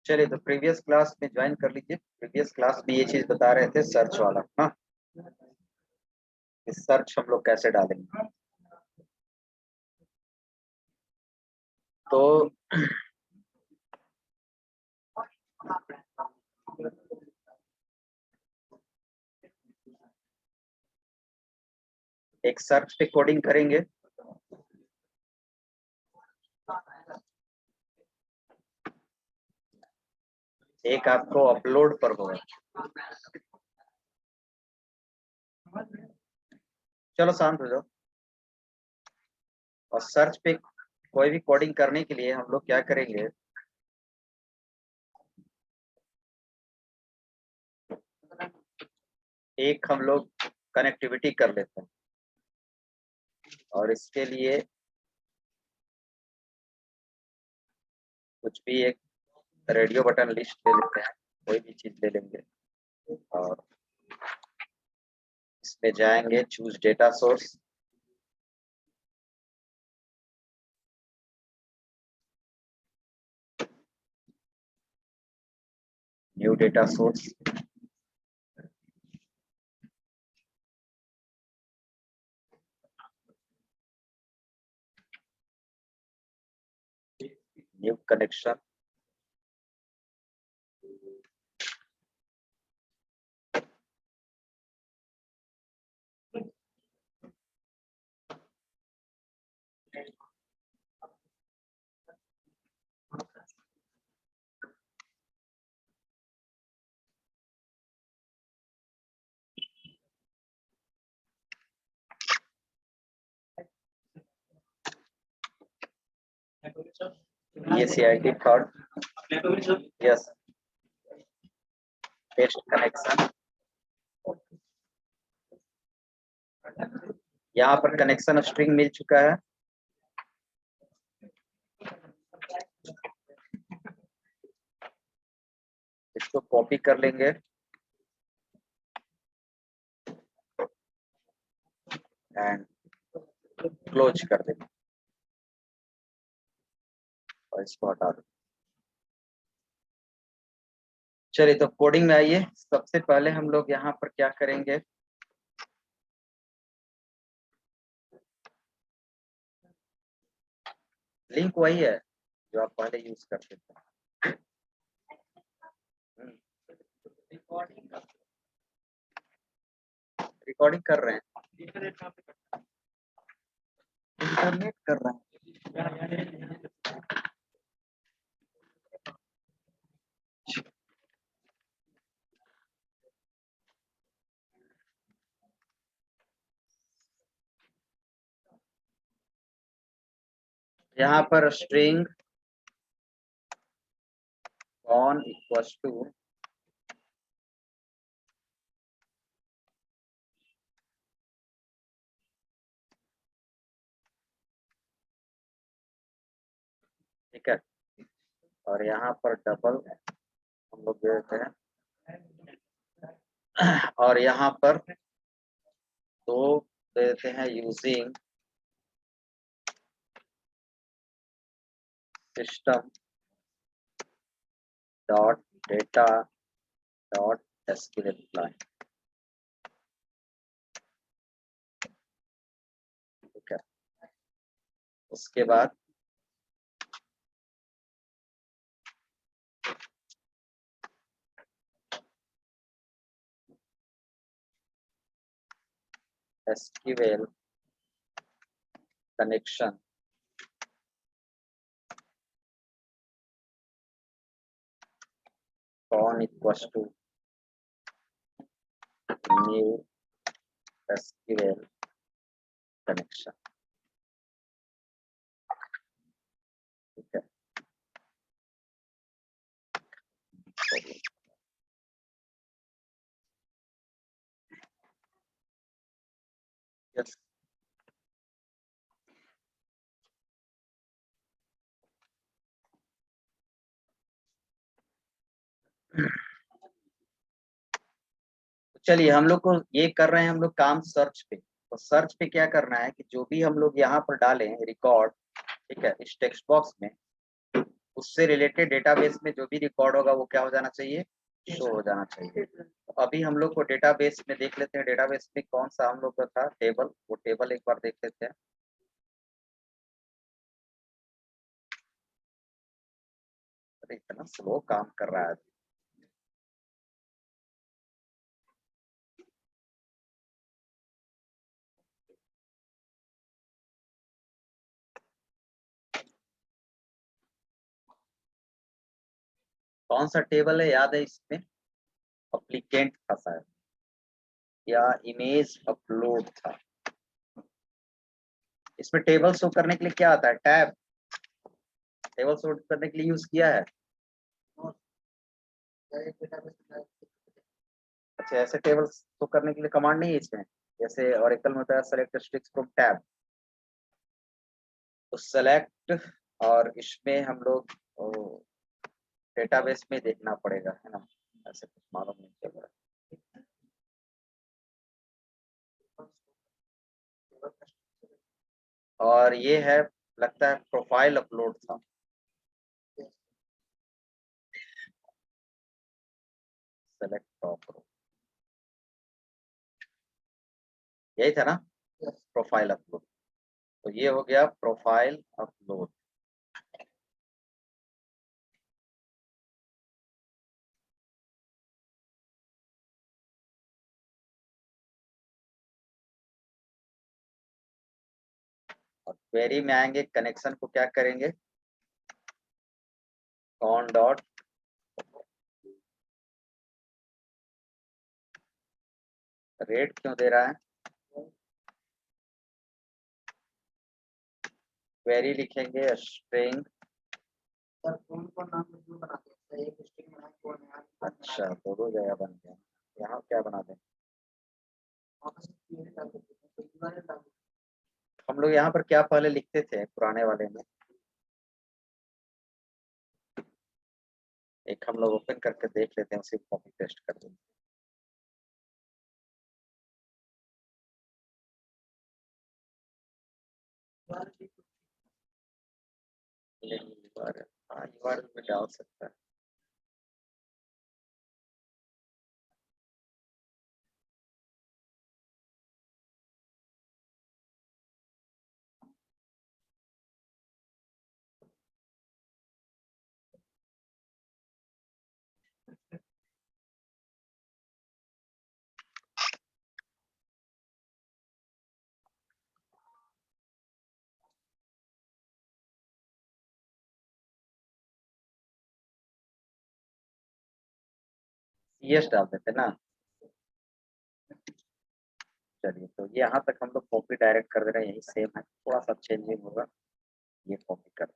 चलिए, तो previous class में ज्वाइन कर लीजिए। प्रीवियस क्लास में ये चीज बता रहे थे, सर्च वाला। हाँ, सर्च हम लोग कैसे डालेंगे। तो एक सर्च पे कोडिंग करेंगे। एक आपको अपलोड पर होगा। चलो शांत हो जाओ। और सर्च पे कोई भी कोडिंग करने के लिए हम लोग क्या करेंगे, एक हम लोग कनेक्टिविटी कर लेते हैं। और इसके लिए कुछ भी एक रेडियो बटन लिस्ट ले लेते हैं, कोई भी चीज ले लेंगे। और इसमें जाएंगे, choose data source. New data source. New connection. ECID third. Yes, paste connection. यहाँ पर कनेक्शन स्ट्रिंग मिल चुका है। इसको कॉपी कर लेंगे एंड क्लोज कर देंगे और इसको हटा देंगे। चलिए, तो कोडिंग में आइए। सबसे पहले हम लोग यहाँ पर क्या करेंगे, लिंक वही है जो आप पहले यूज करते थे। रिकॉर्डिंग कर रहे हैं, इंटरनेट कर रहे हैं। यहाँ पर स्ट्रिंग on इक्वल्स टू ठीक है। और यहाँ पर डबल हम लोग दे देते हैं। और यहाँ पर दो दे देते हैं, using system dot data dot SQL line. ठीक है। उसके बाद SQL connection on equals to new SQL connection. ठीक है। यस, चलिए हम लोग को ये कर रहे हैं हम लोग काम सर्च पे। तो सर्च पे क्या करना है कि जो भी हम लोग यहाँ पर डालें रिकॉर्ड, ठीक है, इस टेक्स्ट बॉक्स में उससे रिलेटेड डेटाबेस में जो भी रिकॉर्ड होगा वो क्या हो जाना चाहिए, शो हो जाना चाहिए। तो अभी हम लोग को डेटाबेस में देख लेते हैं, डेटाबेस में कौन सा हम लोग का था टेबल, वो टेबल एक बार देख लेते हैं। अरे इतना स्लो काम कर रहा है। कौन सा टेबल है याद है इसमें, अप्लीकेंट था शायद, या इमेज अपलोड था। इसमें टेबल शो करने के लिए क्या आता है, टैब, टेबल शो करने के लिए यूज किया है। अच्छा, ऐसे टेबल शो करने के लिए कमांड नहीं है इसमें, जैसे ओरेकल में होता है सेलेक्ट स्ट्रिक्स फ्रॉम टैब, तो सेलेक्ट, और इसमें हम लोग डेटाबेस में देखना पड़ेगा, है ना, ऐसे कुछ मालूम नहीं चल रहा। और ये है, लगता है प्रोफाइल अपलोड था। सेलेक्ट टॉप, यही था ना, प्रोफाइल अपलोड। तो ये हो गया प्रोफाइल अपलोड। और क्वेरी में आएंगे, कनेक्शन को क्या करेंगे, कॉन डॉट रेट क्यों दे रहा है, क्वेरी लिखेंगे स्ट्रिंग। अच्छा, दो जगह बन गया, यहाँ क्या बना दें, हम लोग यहाँ पर क्या पहले लिखते थे पुराने वाले में, एक हम लोग ओपन करके देख लेते हैं, उसे कॉपी पेस्ट कर देंगे। हाँ, URL में डाल सकता है। CS डाल देते ना। चलिए, तो ये यहाँ तक हम लोग कॉपी डायरेक्ट कर दे रहे हैं, यही सेम है, थोड़ा सा चेंजिंग होगा, ये कॉपी कर,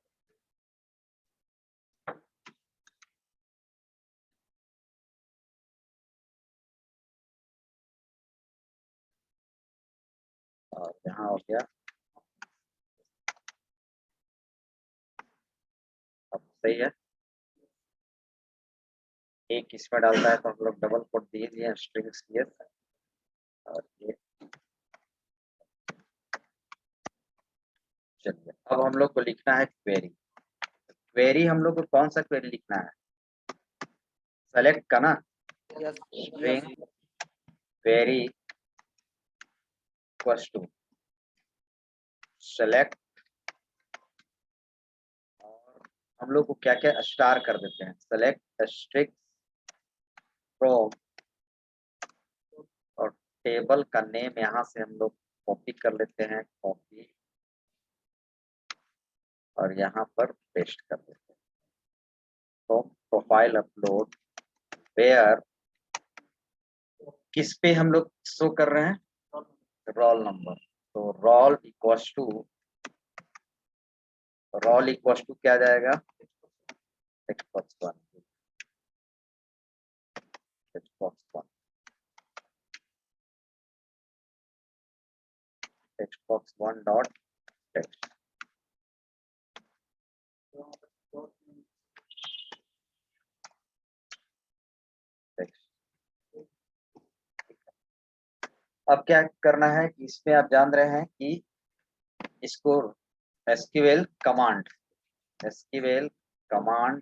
और यहाँ हो गया, अब सही है। एक इसमें डालता है तो हम लोग डबल कोट दिए दिए स्ट्रिंग CS, और ये, चलिए अब हम लोग को लिखना है क्वेरी। क्वेरी हम लोग को कौन सा क्वेरी लिखना है, सेलेक्ट का ना, string query equals to select, और हम लोग को क्या क्या स्टार कर देते हैं, सेलेक्ट स्ट्रिक्स फ्रॉम, और टेबल का नेम यहाँ से हम लोग कॉपी कर लेते हैं, कॉपी, और यहाँ पर पेस्ट कर देते हैं। तो प्रोफाइल अपलोड वेयर, किस पे हम लोग शो कर रहे हैं, रोल नंबर, तो रोल इक्वल्स टू क्या जाएगा, text box one, text box one, text box one dot text, text. अब क्या करना है कि इसमें आप जान रहे हैं कि इसको SQL command, SQL command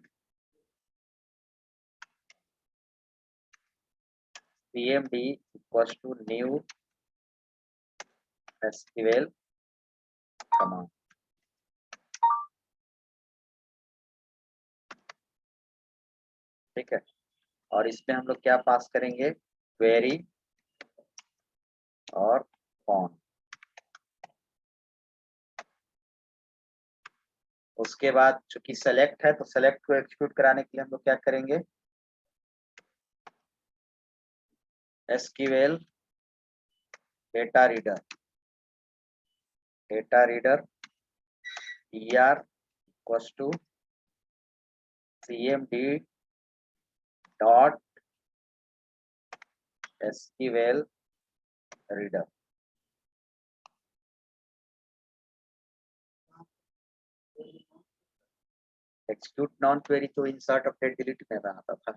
cmd equals to new SQL command. ठीक है, और इसमें हम लोग क्या पास करेंगे, क्वेरी और फॉर्म। उसके बाद चूंकि सेलेक्ट है तो सेलेक्ट को एक्सिक्यूट कराने के लिए हम लोग क्या करेंगे, SQL data reader er equals to cmd dot SQL reader. Execute non query तो इंसर्ट अपडेट डिलीट में आता था,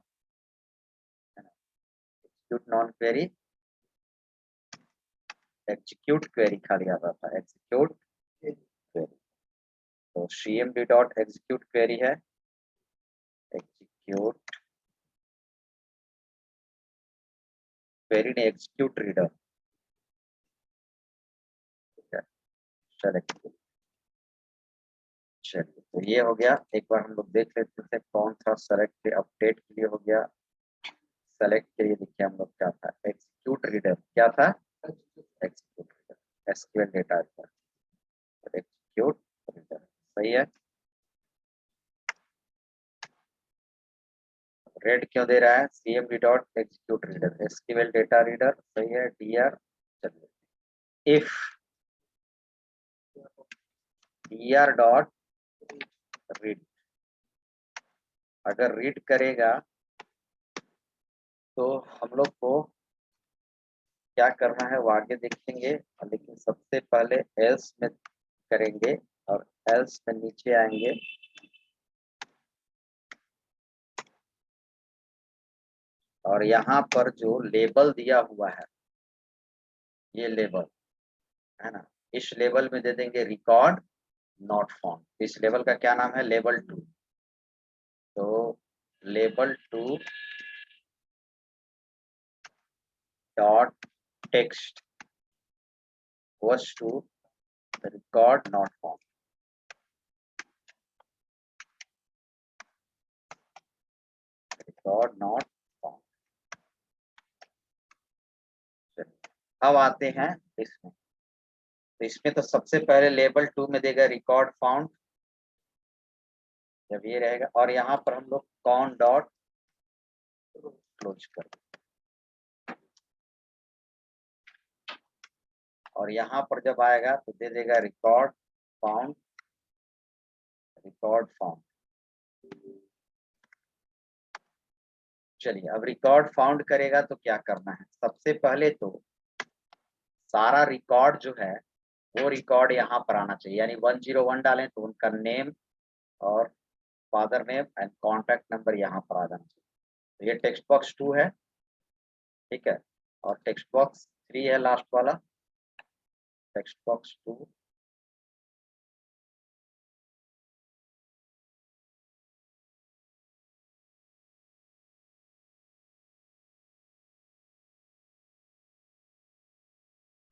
execute non query execute query खाली आता था, एक्सिक्यूट क्वेरी। तो cmd डॉट एग्जीक्यूट क्वेरी है, एग्जीक्यूट क्वेरी ने एग्जीक्यूट रीडर। सेलेक्ट, चलिए तो ये हो गया। एक बार हम लोग देख लेते थे कौन था सेलेक्ट अपडेट के लिए हो गया। सेलेक्ट के लिए देखिए हम लोग क्या था, एग्जीक्यूट रीडर क्या था, execute reader SQL data execute reader, सही है। रेड क्यों दे रहा है, cmd dot execute reader SQL data reader, सही है। dr, चलिए इफ dr डॉट रीड, अगर रीड करेगा तो हम लोग को क्या करना है वो आगे देखेंगे, लेकिन सबसे पहले एल्स में करेंगे और एल्स में नीचे आएंगे। और यहाँ पर जो लेबल दिया हुआ है, ये लेबल है ना, इस लेबल में दे देंगे रिकॉर्ड नॉट फाउंड। इस लेबल का क्या नाम है, लेबल 2। तो label 2 dot text was to record not found। record not found। अब आते हैं इसमें, तो इसमें तो सबसे पहले लेबल 2 में देगा रिकॉर्ड फाउंड, जब ये रहेगा, और यहाँ पर हम लोग कॉन डॉट क्लोज कर, और यहाँ पर जब आएगा तो दे देगा रिकॉर्ड फाउंड, रिकॉर्ड फाउंड। चलिए अब रिकॉर्ड फाउंड करेगा तो क्या करना है, सबसे पहले तो सारा रिकॉर्ड जो है वो रिकॉर्ड यहाँ पर आना चाहिए, यानी 101 डालें तो उनका नेम और father name and contact number यहाँ पर आ जाना चाहिए। ये टेक्स्ट बॉक्स 2 है, ठीक है, और टेक्स्ट बॉक्स 3 है लास्ट वाला, text box 2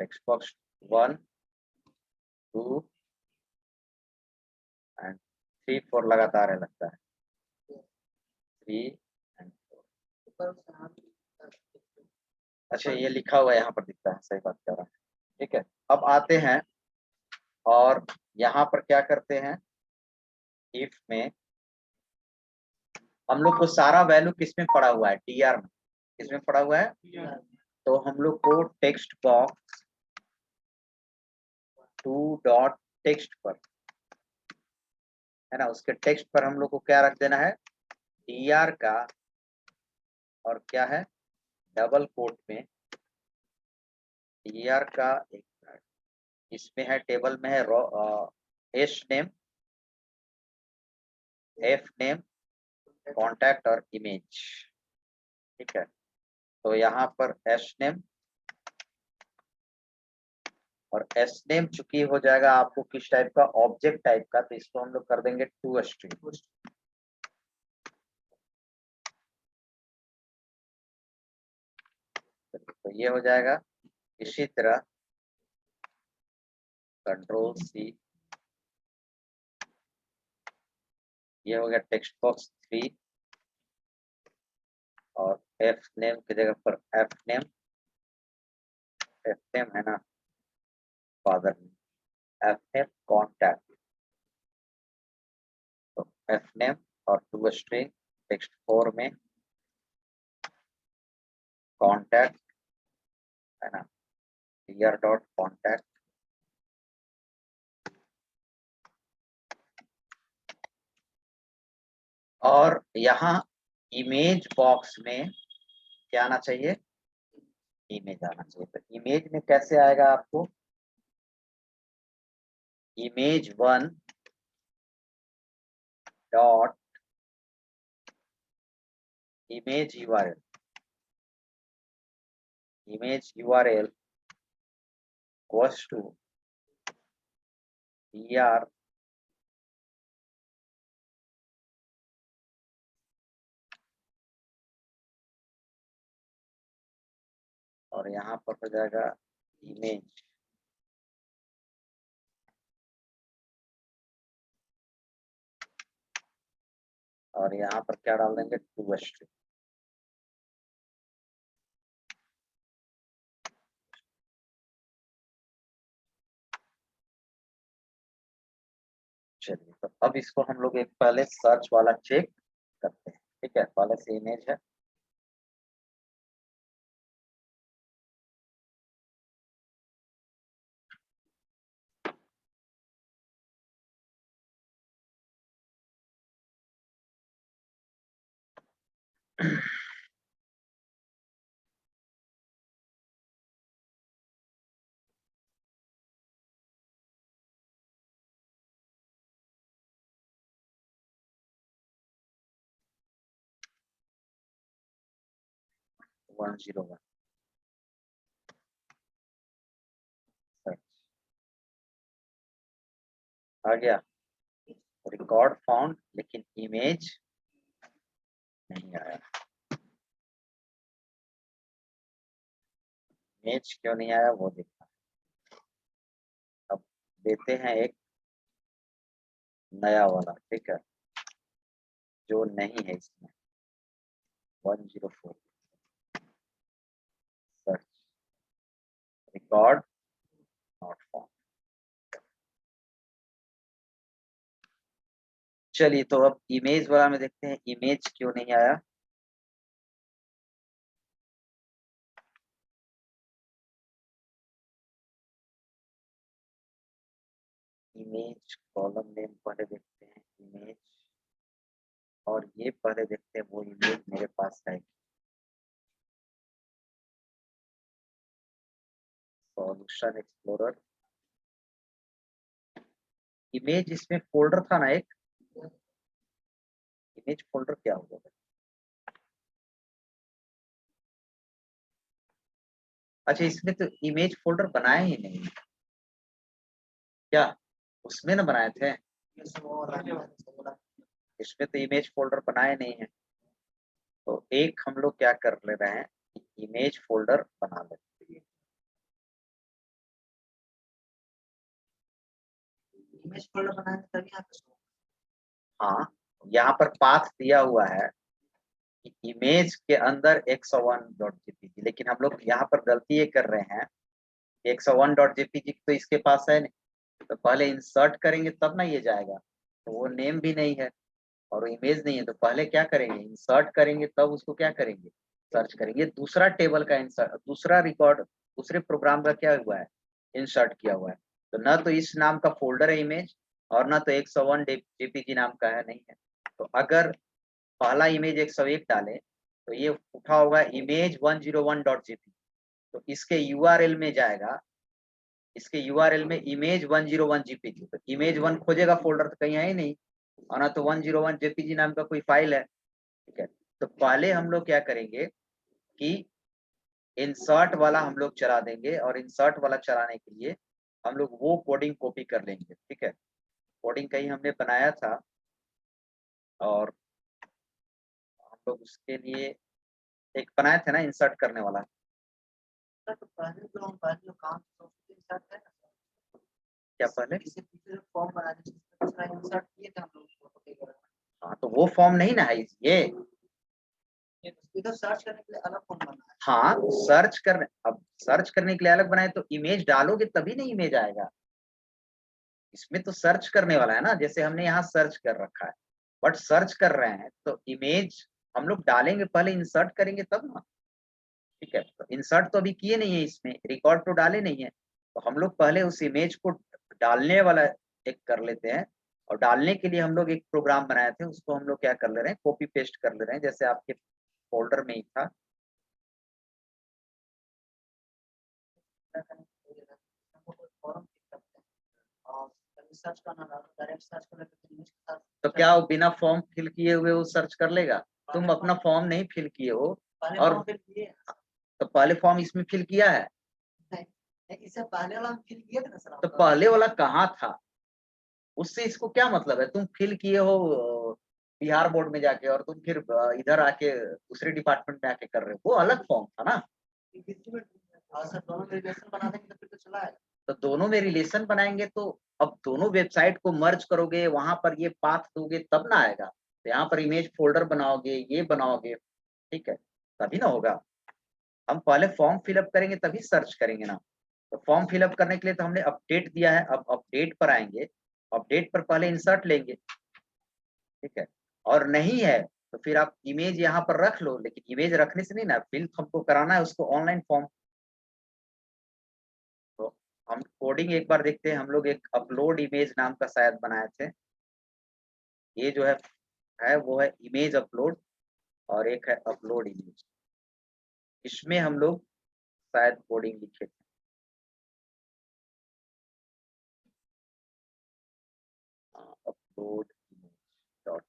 text box 1 2 and 3 4 लगातार है लगता है, 3 एंड 4। अच्छा ये लिखा हुआ यहाँ पर दिखता है, सही बात कर रहा है, ठीक है। अब आते हैं और यहाँ पर क्या करते हैं, इफ में हम लोग को सारा वैल्यू किसमें पड़ा हुआ है, dr में, किसमें पड़ा हुआ है, तो हम लोग को टेक्स्ट बॉक्स 2 डॉट टेक्स्ट पर है ना, उसके टेक्स्ट पर हम लोग को क्या रख देना है, dr का, और क्या है, डबल कोट में dr का, एक इसमें है टेबल में है S name, F name, contact और इमेज, ठीक है। तो यहाँ पर एस नेम, और एस नेम चूंकि हो जाएगा आपको किस टाइप का, ऑब्जेक्ट टाइप का, तो इसको हम लोग कर देंगे टू स्ट्रिंग, तो ये हो जाएगा। इसी तरह कंट्रोल सी, ये हो गया टेक्स्ट बॉक्स 3 और एफ नेम की जगह पर एफ नेम है ना, father name, F name contact, तो एफ नेम और टू स्ट्रिंग टेक्स्ट 4 में कॉन्टैक्ट है ना, clear डॉट कॉन्टैक्ट, और यहाँ इमेज बॉक्स में क्या आना चाहिए, इमेज आना चाहिए। तो इमेज में कैसे आएगा आपको, image 1 dot image URL, image URL equals to dr और यहाँ पर हो जाएगा इमेज, और यहाँ पर क्या डाल देंगे, टू स्ट्रिंग। चलिए, तो अब इसको हम लोग एक पहले सर्च वाला चेक करते हैं। ठीक है, पहले से इमेज है, वन जीरो वन आ गया, रिकॉर्ड फाउंड, लेकिन इमेज नहीं आया। इमेज क्यों नहीं आया वो देखना। अब देते हैं एक नया वाला, ठीक है, जो नहीं है इसमें, 104 सर्च, रिकॉर्ड नॉट फाउंड। चलिए, तो अब इमेज वाला में देखते हैं इमेज क्यों नहीं आया। इमेज कॉलम नेम पहले देखते हैं, इमेज, और ये पहले देखते हैं वो इमेज मेरे पास है। सॉल्यूशन एक्सप्लोरर, इमेज इसमें फोल्डर था ना एक, इमेज फोल्डर क्या होगा। अच्छा, इसमें तो इमेज फोल्डर बनाया ही नहीं, क्या उसमें ना बनाए थे, इसमें तो इमेज फोल्डर बनाए नहीं है। तो एक हम लोग क्या कर ले रहे हैं, इमेज फोल्डर बना लेते हैं। इमेज फोल्डर बनाने तभी यहाँ पे हाँ, यहाँ पर पाथ दिया हुआ है कि इमेज के अंदर 101.jpg, लेकिन हम लोग यहाँ पर गलती ये कर रहे हैं, 101.jpg तो इसके पास है नहीं, तो पहले इंसर्ट करेंगे तब ना ये जाएगा, तो वो नेम भी नहीं है और इमेज नहीं है, तो पहले क्या करेंगे, इंसर्ट करेंगे, तब उसको क्या करेंगे, सर्च करेंगे। दूसरा टेबल का इंसर्ट, दूसरा रिकॉर्ड, दूसरे प्रोग्राम का क्या हुआ है, इंसर्ट किया हुआ है। तो ना तो इस नाम का फोल्डर है इमेज, और ना तो 101 जेपीजी नाम का है, नहीं है। तो अगर पहला इमेज 101 डाले तो ये उठा होगा इमेज 101.jpg, तो इसके यूआरएल में जाएगा, इसके यूआरएल में इमेज 101 जेपीजी, तो इमेज 1 खोजेगा फोल्डर तो कहीं है ही नहीं, और ना तो 101 जेपीजी नाम का कोई फाइल है। ठीक है, तो पहले हम लोग क्या करेंगे कि इंसर्ट वाला हम लोग चला देंगे, और इंसर्ट वाला चलाने के लिए हम लोग वो कोडिंग कॉपी कर लेंगे। ठीक है, कोडिंग कहीं हमने बनाया था, और हम लोग उसके लिए एक बनाए थे ना इंसर्ट करने वाला, सर तो पहले जो काम था उसके साथ है ना सर। क्या पहले? इससे पीछे जो फॉर्म बना थे जिसमें दूसरा इंसर्ट किए थे हम लोग फोटो वगैरह। हाँ तो वो फॉर्म नहीं ना है ये। इधर सर्च करने के लिए अलग फॉर्म बना है। हाँ सर्च करने, अब सर्च करने के लिए अलग बनाए तो इमेज डालोगे तभी ना इमेज आएगा। इसमें तो सर्च करने वाला है ना, जैसे हमने यहाँ सर्च कर रखा है, बट सर्च कर रहे हैं तो इमेज हम लोग डालेंगे, पहले इंसर्ट करेंगे तब ना। ठीक है, तो इंसर्ट तो अभी किए नहीं है, इसमें रिकॉर्ड तो डाले नहीं है, तो हम लोग पहले उस इमेज को डालने वाला एक कर लेते हैं। और डालने के लिए हम लोग एक प्रोग्राम बनाए थे, उसको हम लोग क्या कर ले रहे हैं, कॉपी पेस्ट कर ले रहे हैं, जैसे आपके फोल्डर में ही था। फॉर्म फिल करते हैं और कभी सर्च करना ना डायरेक्ट सर्च कर लेते हैं इमेज के साथ। तो क्या वो बिना फॉर्म फिल किए हुए वो सर्च कर लेगा? तुम अपना फॉर्म नहीं फिल किए हो, पहले और फॉर्म फिल किए तो पहले फॉर्म इसमें फिल किया है, नहीं, इससे पहले वाला हम फिल किए थे ना सर। तो पहले वाला कहाँ था? उससे इसको क्या मतलब है? तुम फिल किए हो बिहार बोर्ड में जाके, और तुम फिर इधर आके दूसरे डिपार्टमेंट में आके कर रहे हो, वो अलग फॉर्म था ना। सर दोनों रिलेशन बना देंगे तो फिर तो चला है। तो दोनों में रिलेशन बनाएंगे तो अब दोनों वेबसाइट को मर्ज करोगे, वहां पर ये पाथ दोगे तब ना आएगा। तो यहाँ पर इमेज फोल्डर बनाओगे, ये बनाओगे, ठीक है, तभी ना होगा। हम पहले फॉर्म फिलअप करेंगे तभी सर्च करेंगे ना। तो फॉर्म फिलअप करने के लिए तो हमने अपडेट दिया है, अब अपडेट पर आएंगे, अपडेट पर पहले इंसर्ट लेंगे, ठीक है। और नहीं है तो फिर आप इमेज यहाँ पर रख लो, लेकिन इमेज रखने से नहीं ना, फिल हमको कराना है उसको ऑनलाइन फॉर्म। तो हम कोडिंग एक बार देखते हैं, हम लोग एक अपलोड इमेज नाम का शायद बनाए थे। ये जो है वो है इमेज अपलोड, और एक है अपलोड इमेज। इसमें हम लोग शायद कोडिंग लिखे थे। अपलोड इमेज डॉट,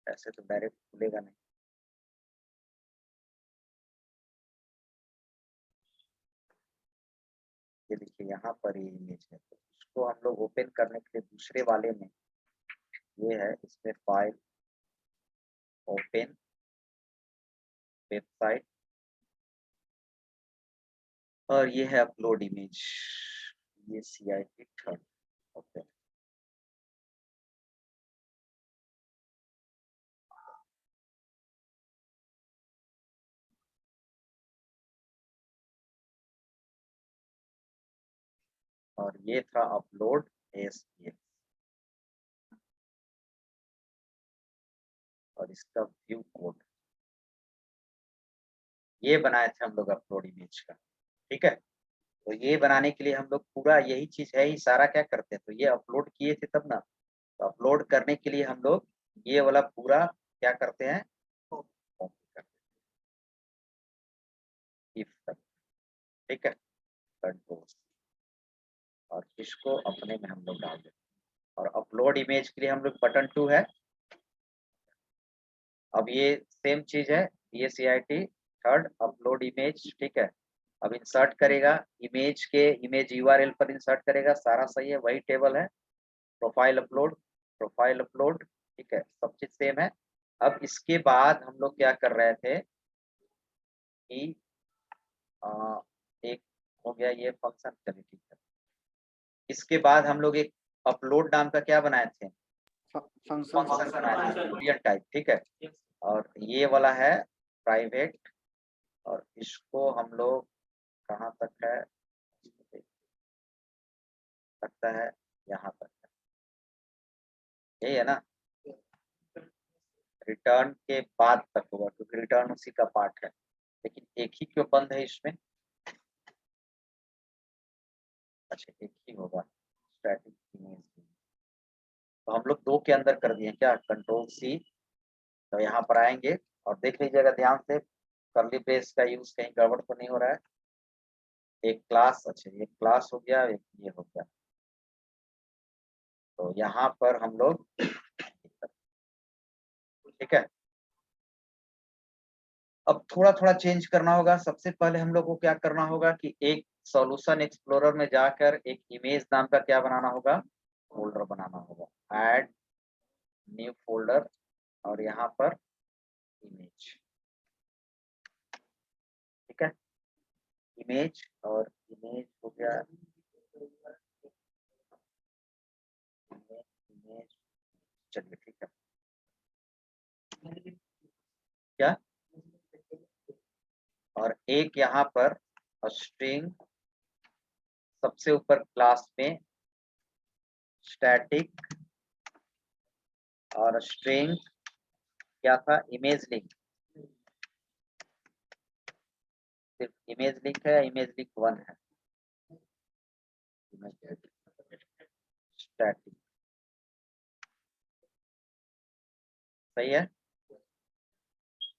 ऐसे तो डायरेक्ट खुलेगा नहीं। ये देखिए यहाँ पर ये इमेज है, तो इसको हम लोग ओपन करने के लिए दूसरे वाले में, ये है इसमें फाइल, ओपन, वेबसाइट, और ये है अपलोड इमेज, ये CIT थर्ड, ओके। और ये था अपलोड ASPX, और इसका व्यू कोड, ये बनाए थे हम लोग अपलोड इमेज का, ठीक है। तो ये बनाने के लिए हम लोग पूरा यही चीज है, ही सारा क्या करते हैं, तो ये अपलोड किए थे तब ना, तो अपलोड करने के लिए हम लोग ये वाला पूरा क्या करते हैं, कॉपी करते हैं, if तक, ठीक है, कंट्रोल, और इसको अपने में हम लोग डाल देते हैं। और अपलोड इमेज के लिए हम लोग बटन 2 है। अब ये सेम चीज है, ये CIT थर्ड अपलोड इमेज, ठीक है। अब इंसर्ट करेगा इमेज के, इमेज URL पर इंसर्ट करेगा, सारा सही है, वही टेबल है। प्रोफाइल अपलोड, प्रोफाइल अपलोड, ठीक है, सब चीज सेम है। अब इसके बाद हम लोग क्या कर रहे थे कि एक हो गया ये फंक्शन, चलिए ठीक है। इसके बाद हम लोग एक अपलोड नाम का क्या बनाए थे, फंक्शन बनाए थे, बूलियन टाइप, ठीक है। और ये वाला है प्राइवेट, और इसको हम लोग कहाँ तक है, लगता है यहाँ तक है, यही है ना। रिटर्न के बाद तक होगा, क्योंकि रिटर्न उसी का पार्ट है, लेकिन एक ही क्यों बंद है इसमें, अच्छा एक ही होगा, स्टैटिक इमेज। तो हम लोग 2 के अंदर कर दिए क्या, कंट्रोल C। तो यहाँ पर आएंगे और देख लीजिएगा ध्यान से, कर्ली ब्रेस का यूज कहीं गड़बड़ तो नहीं हो रहा है। एक क्लास, अच्छा एक क्लास हो गया, एक ये हो गया। तो यहाँ पर हम लोग, ठीक है, अब थोड़ा थोड़ा चेंज करना होगा। सबसे पहले हम लोग को क्या करना होगा कि एक सॉल्यूशन एक्सप्लोरर में जाकर एक इमेज नाम का क्या बनाना होगा, फोल्डर बनाना होगा, ऐड न्यू फोल्डर, और यहाँ पर इमेज, इमेज और इमेज हो गया, इमेज, चलिए ठीक है। क्या, और एक यहाँ पर स्ट्रिंग, सबसे ऊपर क्लास में स्टैटिक, और स्ट्रिंग क्या था, इमेज लिंक। सिर्फ इमेज लिंक है, इमेज लिंक 1 है, स्टैटिक, सही है।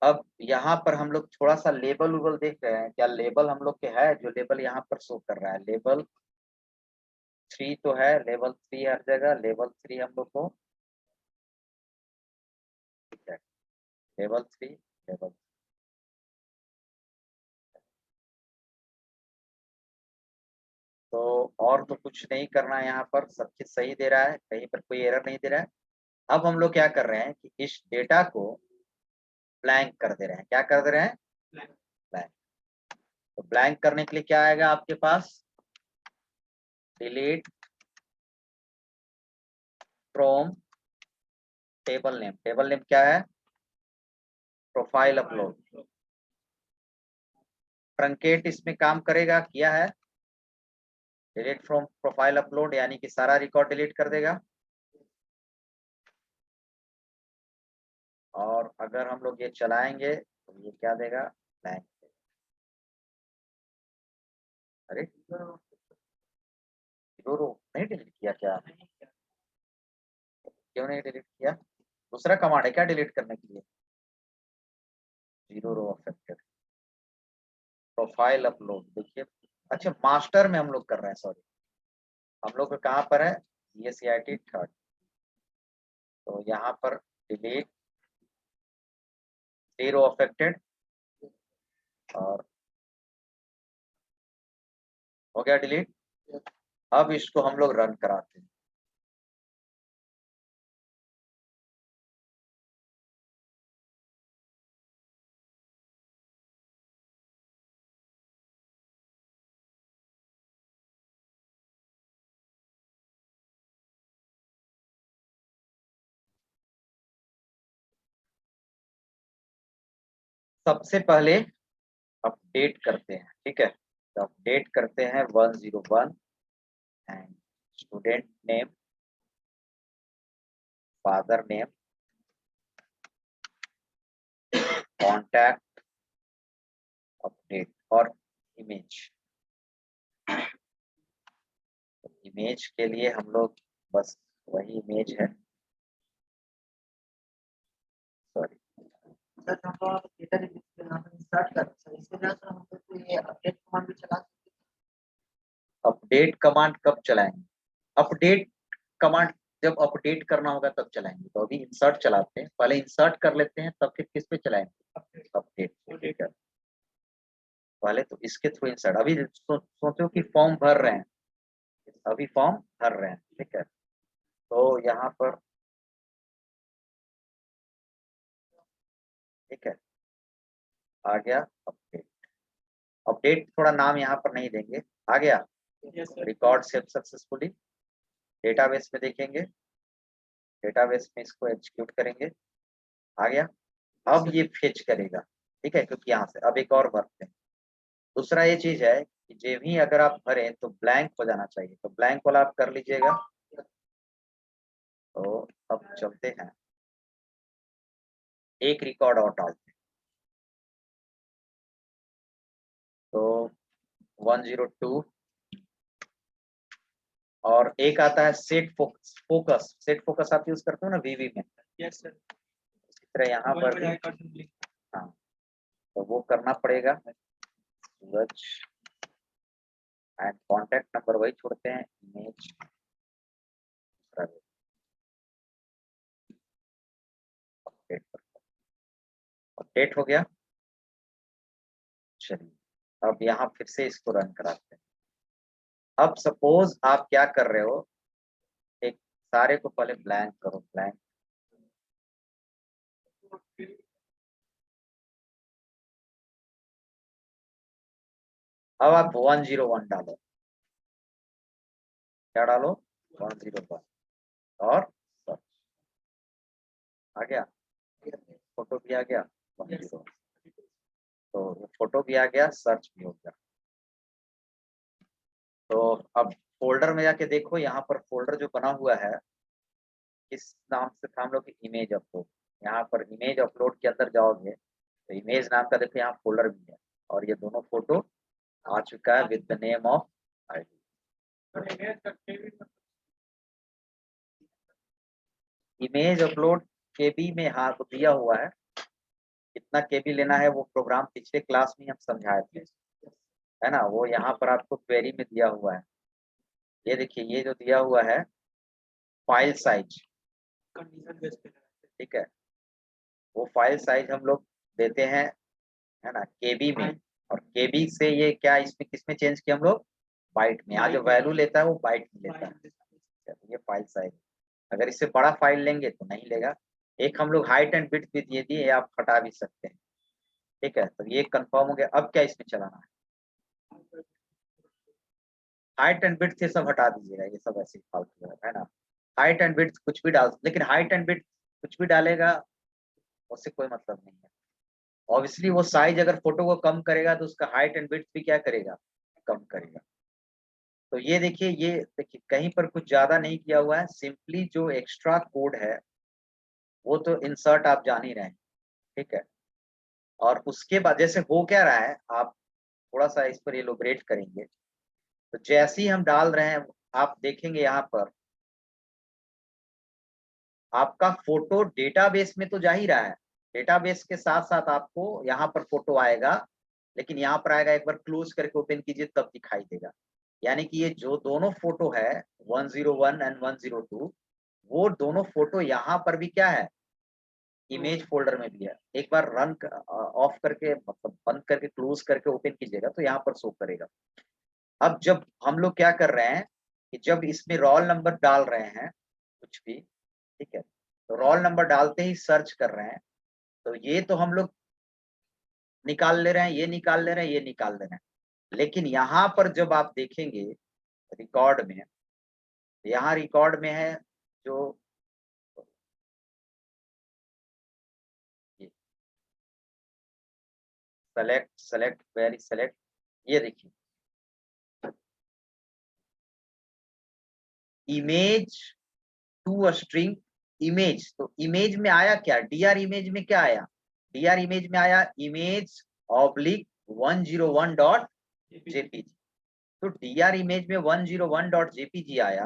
अब यहाँ पर हम लोग थोड़ा सा लेबल उबल देख रहे हैं, क्या लेबल हम लोग के है, जो लेबल यहाँ पर शो कर रहा है, लेबल 3 तो है, लेवल 3 हर जगह, लेवल 3 हम लोग को, ठीक है, लेवल 3, लेवल, तो और तो कुछ नहीं करना है, यहाँ पर सब चीज सही दे रहा है, कहीं पर कोई एरर नहीं दे रहा है। अब हम लोग क्या कर रहे हैं कि इस डेटा को ब्लैंक कर दे रहे हैं, क्या कर दे रहे हैं, ब्लैंक। तो ब्लैंक करने के लिए क्या आएगा आपके पास, delete from table name, table name क्या है, प्रोफाइल अपलोड। ट्रंकेट इसमें काम करेगा, किया है, डिलीट फ्रॉम प्रोफाइल अपलोड, यानी कि सारा रिकॉर्ड डिलीट कर देगा। और अगर हम लोग ये चलाएंगे तो ये क्या देगा, ब्लैंक। अरे जीरो नहीं डिलीट किया क्या, क्यों नहीं डिलीट किया, दूसरा कमांड है क्या डिलीट करने के लिए, zero row affected, profile upload, देखिए, अच्छा मास्टर में हम लोग कर रहे हैं, सॉरी, हम लोग कहाँ पर है, CIT 3rd, तो यहाँ पर डिलीट जीरो अफेक्टेड, और हो गया डिलीट। अब इसको हम लोग रन कराते हैं, सबसे पहले अपडेट करते हैं, ठीक है, तो अपडेट करते हैं 101 and student name, father name, contact, update, और इमेज। इमेज के लिए हम लोग बस वही इमेज है, सॉरी, सर हम लोग डेटा इंसर्ट कर सर, इसके लिए सर हम लोग ये अपडेट कमांड भी चला सकते अपडेट कमांड कब चलाएंगे, अपडेट कमांड जब अपडेट करना होगा तब चलाएंगे, तो अभी इंसर्ट चलाते हैं, पहले इंसर्ट कर लेते हैं, तब फिर किस पे चलाएंगे, अपडेट, ठीक है, पहले तो इसके थ्रू इंसर्ट, अभी सोचो कि फॉर्म भर रहे हैं, अभी फॉर्म भर रहे हैं, ठीक है, तो यहाँ पर, ठीक है, आ गया अपडेट, अपडेट थोड़ा नाम यहाँ पर नहीं देंगे, आ गया, हैं। रिकॉर्ड सेव सक्सेसफुली, डेटाबेस में देखेंगे, डेटाबेस में इसको एग्जीक्यूट करेंगे, आ गया। अब ये फेच करेगा, ठीक है, क्योंकि यहाँ से अब एक और भरते हैं। दूसरा ये चीज है कि जो भी अगर आप भरें तो ब्लैंक हो जाना चाहिए, तो ब्लैंक वाला आप कर लीजिएगा। तो अब चलते हैं, एक रिकॉर्ड और डालते हैं, तो 102, और एक आता है सेट फोकस, सेट फोकस आप यूज करते हो ना VV में, यस सर, इसी तरह यहाँ पर भी, हाँ, तो वो करना पड़ेगा, सूरज, एंड कॉन्टेक्ट नंबर वही छोड़ते हैं, इमेज, अपडेट हो गया। चलिए अब यहाँ फिर से इसको रन कराते हैं। अब सपोज आप क्या कर रहे हो, एक सारे को पहले ब्लैंक करो, ब्लैंक, अब आप 101 डालो, क्या डालो 101 और सर्च आ गया, फोटो भी आ गया 101, तो फोटो भी आ गया, सर्च भी हो गया। तो अब फोल्डर में जाके देखो, यहाँ पर फोल्डर जो बना हुआ है इस नाम से था हम लोग इमेज अपलोड। यहाँ पर इमेज अपलोड के अंदर जाओगे तो इमेज नाम का देखो यहाँ फोल्डर भी है, और ये दोनों फोटो आ चुका है with the name of ID. Image upload KB में हाँ तो दिया हुआ है, कितना केबी लेना है वो प्रोग्राम पिछले क्लास में हम समझाए थे, है ना, वो यहाँ पर आपको क्वेरी में दिया हुआ है। ये देखिए ये जो दिया हुआ है फाइल साइज, ठीक है, वो फाइल साइज हम लोग देते हैं, है ना, केबी में, और केबी से ये क्या इसमें किसमें चेंज किया हम लोग, बाइट में। यहाँ जो वैल्यू लेता है वो बाइट में लेता है, तो ये फाइल साइज। अगर इससे बड़ा फाइल लेंगे तो नहीं लेगा। एक हम लोग हाइट एंड विड्थ भी दिए दिए, आप हटा भी सकते हैं, ठीक है। तो ये कंफर्म हो गया। अब क्या इसमें चलाना है, हाइट एंड विड्थ ये सब हटा दीजिएगा, ये सब ऐसे फालतू है ना। हाइट एंड विड्थ कुछ भी डाल, लेकिन हाइट एंड विड्थ कुछ भी डालेगा उससे कोई मतलब नहीं है। ऑब्वियसली वो साइज अगर फोटो को कम करेगा तो उसका हाइट एंड विड्थ भी क्या करेगा, कम करेगा। तो ये देखिए कहीं पर कुछ ज्यादा नहीं किया हुआ है, सिंपली जो एक्स्ट्रा कोड है वो तो इंसर्ट आप जान ही रहे हैं, ठीक है। और उसके बाद जैसे हो क्या रहा है, आप थोड़ा सा इस पर एलोबरेट करेंगे तो जैसे ही हम डाल रहे हैं आप देखेंगे यहाँ पर आपका फोटो डेटाबेस में तो जा ही रहा है, डेटाबेस के साथ साथ आपको यहाँ पर फोटो आएगा, लेकिन यहाँ पर आएगा, एक बार क्लोज करके ओपन कीजिए तब दिखाई देगा। यानी कि ये जो दोनों फोटो है 101 एंड 102, वो दोनों फोटो यहाँ पर भी क्या है, इमेज फोल्डर में भी है। एक बार रन ऑफ करके मतलब बंद करके क्लोज करके ओपन कीजिएगा तो यहाँ पर शो करेगा। अब जब हम लोग क्या कर रहे हैं कि जब इसमें रोल नंबर डाल रहे हैं कुछ भी, ठीक है, तो रोल नंबर डालते ही सर्च कर रहे हैं, तो ये तो हम लोग निकाल ले रहे हैं, ये निकाल ले रहे हैं, ये निकाल ले रहे हैं। लेकिन यहाँ पर जब आप देखेंगे रिकॉर्ड में, यहाँ रिकॉर्ड में है जो सेलेक्ट सेलेक्ट वेरी सेलेक्ट, ये देखिए इमेज टू स्ट्रिंग इमेज, तो इमेज में आया क्या, डीआर इमेज में क्या आया, डीआर इमेज में आया इमेज ऑब्लिक 101 डॉट जेपीजी। तो डीआर इमेज में 101 डॉट जेपीजी आया,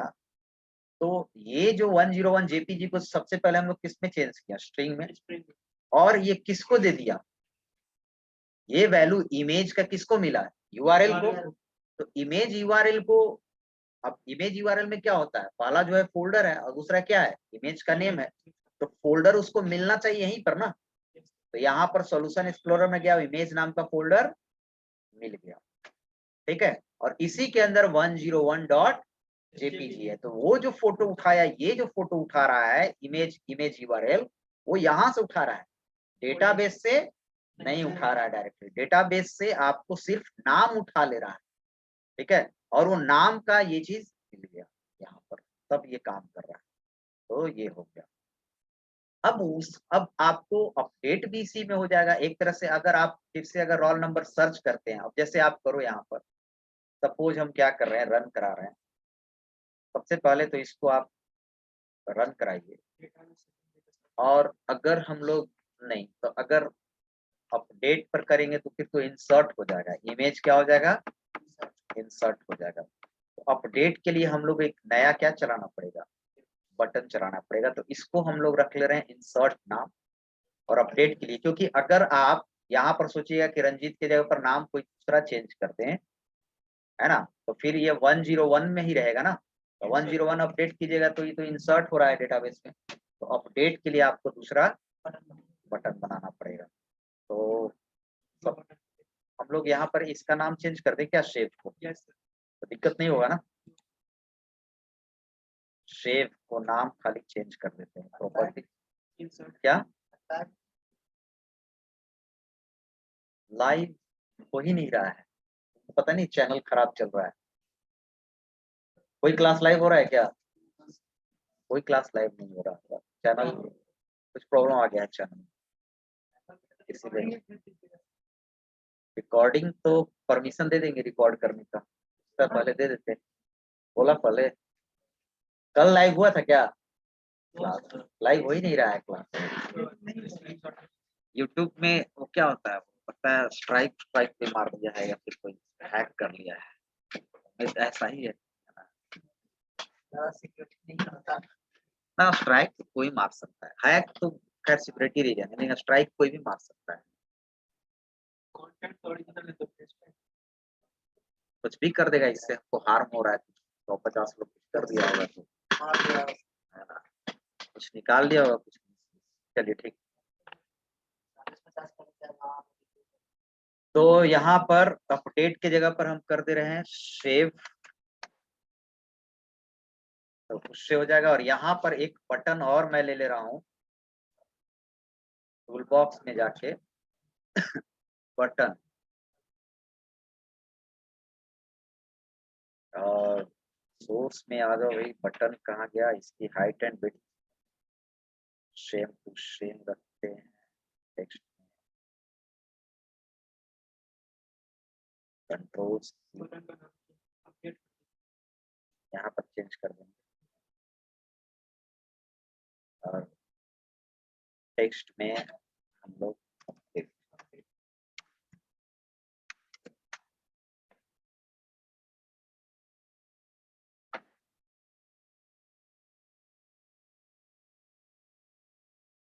तो ये जो 101 जेपीजी को सबसे पहले हम लोग किस में चेंज किया, स्ट्रिंग में, और ये किसको दे दिया, ये वैल्यू इमेज का किसको मिला, यूआरएल को। तो इमेज यूआरएल को, अब इमेज यूआरएल में क्या होता है, पहला जो है फोल्डर है और दूसरा क्या है, इमेज का नेम है। तो फोल्डर उसको मिलना चाहिए यहीं पर ना, तो यहाँ पर सॉल्यूशन एक्सप्लोरर में गया, इमेज नाम का फोल्डर मिल गया, ठीक है। और इसी के अंदर 101 डॉट जेपीजी है, तो वो जो फोटो उठाया, ये जो फोटो उठा रहा है इमेज यूआरएल, वो यहाँ से उठा रहा है, डेटाबेस से नहीं उठा रहा है डायरेक्टली। डेटाबेस से आपको सिर्फ नाम उठा ले रहा है, ठीक है, और वो नाम का ये चीज मिल गया यहाँ पर, तब ये काम कर रहा है। तो ये हो गया। अब आपको अपडेट भी इसी में हो जाएगा एक तरह से। अगर आप फिर से अगर रोल नंबर सर्च करते हैं, अब जैसे आप करो यहाँ पर, सपोज हम क्या कर रहे हैं, रन करा रहे हैं, सबसे पहले तो इसको आप रन कराइए, और अगर हम लोग नहीं तो अगर अपडेट पर करेंगे तो फिर तो इंसर्ट हो जाएगा, इमेज क्या हो जाएगा, इंसर्ट हो जाएगा। तो अपडेट के लिए हम लोग एक नया क्या चलाना पड़ेगा, बटन चलाना पड़ेगा। तो इसको हम लोग रख ले रहे हैं इंसर्ट नाम, और अपडेट के लिए, क्योंकि अगर आप यहाँ पर सोचिएगा कि रंजीत के जगह पर नाम कोई दूसरा चेंज करते हैं, है ना, तो फिर ये 101 में ही रहेगा ना। तो 101 अपडेट कीजिएगा तो ये तो इंसर्ट हो रहा है डेटाबेस में, तो अपडेट के लिए आपको दूसरा बटन बनाना पड़ेगा। तो सब हम लोग यहाँ पर इसका नाम चेंज कर दें क्या, शेव को, तो दिक्कत नहीं होगा ना, शेव को नाम खाली चेंज कर देते हैं, प्रॉपर्टी क्या, लाइव हो ही नहीं रहा है, पता नहीं चैनल खराब चल रहा है। कोई क्लास लाइव हो रहा है क्या? कोई क्लास लाइव नहीं हो रहा, चैनल कुछ प्रॉब्लम आ गया है चैनल में, इसीलिए। रिकॉर्डिंग तो परमिशन दे देंगे रिकॉर्ड करने का, उससे पहले दे देते। बोला पहले कल लाइव हुआ था क्या? क्लास लाइव हो ही नहीं रहा है क्लास। यूट्यूब में वो क्या होता है, पता है स्ट्राइक स्ट्राइक पे मार दिया है या फिर कोई हैक कर लिया है, नहीं तो ऐसा ही है ना। स्ट्राइक तो कोई मार सकता है, हैक तो खैर सिक्योरिटी रीजन है, लेकिन स्ट्राइक कोई भी मार सकता है। कुछ भी कर देगा, इससे हमको हार्म हो रहा है। 150 लोग कुछ कर दिया होगा तो है ना, कुछ निकाल दिया होगा कुछ। चलिए ठीक। तो यहाँ पर अपडेट की जगह पर हम कर दे रहे हैं सेव, तो उससे हो जाएगा। और यहाँ पर एक बटन और मैं ले रहा हूँ, टूल बॉक्स में जाके बटन, और सोर्स में आ जाओ भाई। बटन कहाँ गया? इसकी height and width same to same रखते हैं। टेक्स्ट कंट्रोल्स यहाँ पर चेंज कर देंगे, और टेक्स्ट में हम लोग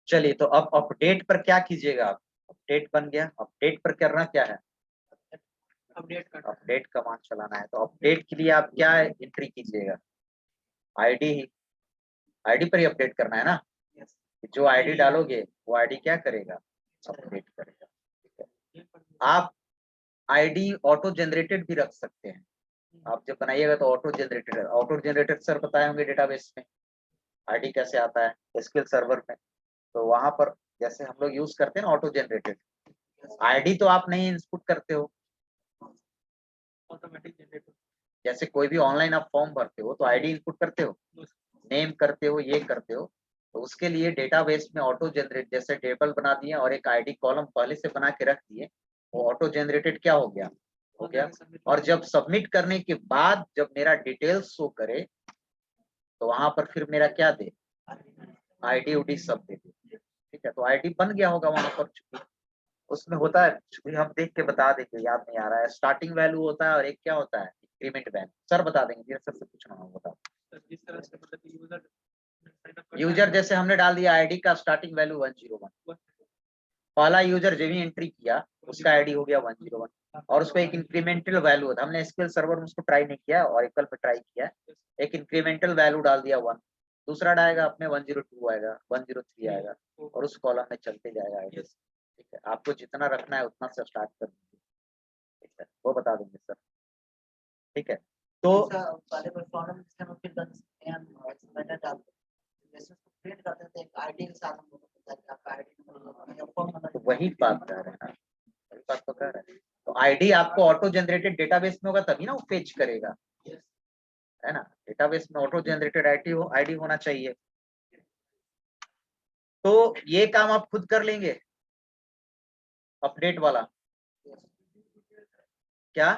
चलिए। तो अब अपडेट पर क्या कीजिएगा आप? अपडेट बन गया, अपडेट पर करना क्या है? अपडेट कमांड चलाना है। तो अपडेट के लिए आप क्या एंट्री कीजिएगा? आईडी, आईडी पर ही अपडेट करना है ना। जो आईडी डालोगे वो आईडी क्या करेगा? अपडेट करेगा। ठीक है। आप आईडी ऑटो जनरेटेड भी रख सकते हैं। आप जब बनाइएगा तो ऑटो जनरेटेड सर बताए होंगे डेटाबेस में आईडी कैसे आता है एसक्यूएल सर्वर में। तो वहां पर जैसे हम लोग यूज करते हैं ना ऑटो जनरेटेड, आईडी तो आप नहीं इनपुट करते हो, ऑटोमेटिक जनरेट। जैसे कोई भी ऑनलाइन आप फॉर्म भरते हो तो आईडी इनपुट करते हो, नेम करते हो, ये करते हो। तो उसके लिए डेटाबेस में ऑटो जनरेट, जैसे टेबल बना दिए और एक आईडी कॉलम पहले से बना के रख दिए, वो ऑटो जनरेटेड क्या हो गया? हो गया। और जब सबमिट करने के बाद जब मेरा डिटेल्स शो करे तो वहां पर फिर मेरा क्या दे? आईडी उडी सब दे दे। ठीक है। तो आईडी बन गया होगा वहां पर, चूंकि उसमें होता है, चूंकि हम देख के बता देंगे, याद नहीं आ रहा है। स्टार्टिंग वैल्यू होता है और एक क्या होता है? Increment value. सर बता देंगे, सर से पूछना होगा, बता। जिस तरह से मतलब यूजर जैसे हमने डाल दिया आईडी का स्टार्टिंग वैल्यू 101, पहला यूजर जब भी एंट्री किया उसका आईडी हो गया 101, और उसको एक इंक्रीमेंटल वैल्यू होता है। हमने एसक्यूएल सर्वर में उसको ट्राई नहीं किया, ऑरेकल पे ट्राई किया। एक इंक्रीमेंटल वैल्यू डाल दिया 1, दूसरा डालेगा अपने 102 आएगा, 103 आएगा, और उस कॉलम में चलते जाएगा आईडी। ठीक है। आपको जितना रखना है उतना से स्टार्ट कर दीजिए। ठीक है, वो बता देंगे सर। ठीक है। तो तो वही बात कर रहे हैं ना, वही बात तो कर रहे हैं। तो आईडी आपको ऑटो जनरेटेड डेटाबेस में होगा तभी ना वो फेच करेगा, है ना। डेटाबेस में ऑटो जनरेटेड आईडी होना चाहिए। तो ये काम आप खुद कर लेंगे, अपडेट वाला। क्या?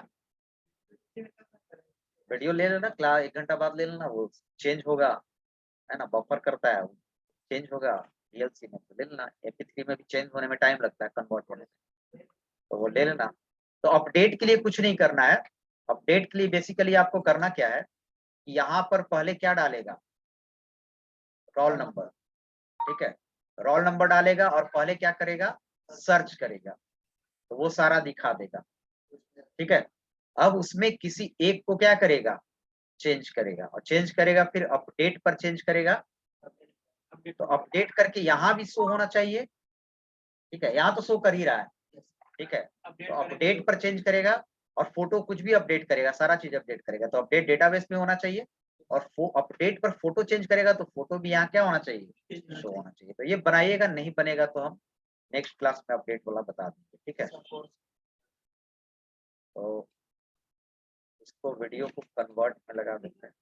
वीडियो ले लेना, क्लास 1 घंटा बाद ले लेना, वो चेंज होगा, है ना। बफर करता है वो, चेंज होगा। वीएलसी में तो ले लेना, एपी3 में भी चेंज होने में टाइम लगता है, कन्वर्ट होने में, तो वो ले लेना। तो अपडेट के लिए कुछ नहीं करना है। अपडेट के लिए बेसिकली आपको करना क्या है कि यहाँ पर पहले क्या डालेगा? Roll number. ठीक है। रोल नंबर डालेगा और पहले क्या करेगा? सर्च करेगा, तो वो सारा दिखा देगा। ठीक है। अब उसमें किसी एक को क्या करेगा? चेंज करेगा, और चेंज करेगा फिर अपडेट पर चेंज करेगा। तो अपडेट करके यहाँ भी शो होना चाहिए। ठीक है, यहाँ तो शो कर ही रहा है। ठीक है। तो अपडेट पर चेंज करेगा, और फोटो कुछ भी अपडेट करेगा, सारा चीज अपडेट करेगा। तो अपडेट डेटाबेस में होना चाहिए, और अपडेट पर फोटो चेंज करेगा तो फोटो भी यहाँ क्या होना चाहिए? शो होना चाहिए। तो ये बनाइएगा, नहीं बनेगा तो हम नेक्स्ट क्लास में अपडेट वाला बता देंगे। ठीक है। तो इसको वीडियो को कन्वर्ट में लगा देते हैं।